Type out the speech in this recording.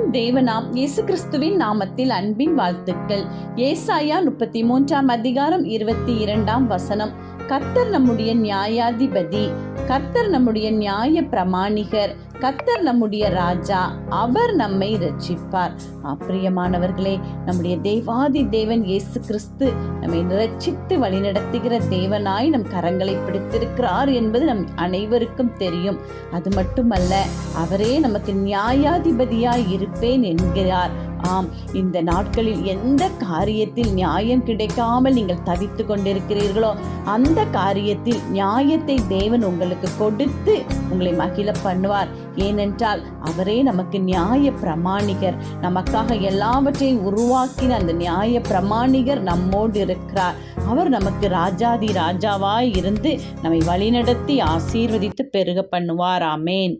நம் தேவனாம் இயேசு கிறிஸ்துவின் நாமத்தில் அன்பின் வாழ்த்துக்கள். ஏசாயா 33:22 கர்த்தர் நம்முடைய நியாயாதிபதி, கர்த்தர் நம்முடைய நியாய பிரமாணிகர், கர்த்தர் நம்முடைய ராஜா, அவர் நம்மை இரட்சிப்பார். பிரியமானவர்களே, நம்முடைய தேவாதி தேவன் இயேசு கிறிஸ்து நம்மை இரட்சித்து வழிநடத்துகிற தேவனாய் நம் கரங்களை பிடித்திருக்கிறார் என்பது நம் அனைவருக்கும் தெரியும். அது மட்டுமல்ல, அவரே நமக்கு நியாயாதிபதியாய் இருப்பேன் என்கிறார். இந்த நாட்களில் எந்த காரியத்தில் நியாயம் கிடைக்காமல் நீங்கள் தவித்து கொண்டிருக்கிறீர்களோ அந்த காரியத்தில் நியாயத்தை தேவன் உங்களுக்கு கொடுத்து உங்களை மகிழ பண்ணுவார். ஏனென்றால் அவரே நமக்கு நியாய பிரமாணிகர். நமக்காக எல்லாவற்றையும் உருவாக்கின அந்த நியாய பிரமாணிகர் நம்மோடு இருக்கிறார். அவர் நமக்கு ராஜாதி ராஜாவாய் இருந்து நம்மை வழிநடத்தி ஆசீர்வதித்து பெருக பண்ணுவார். ஆமேன்.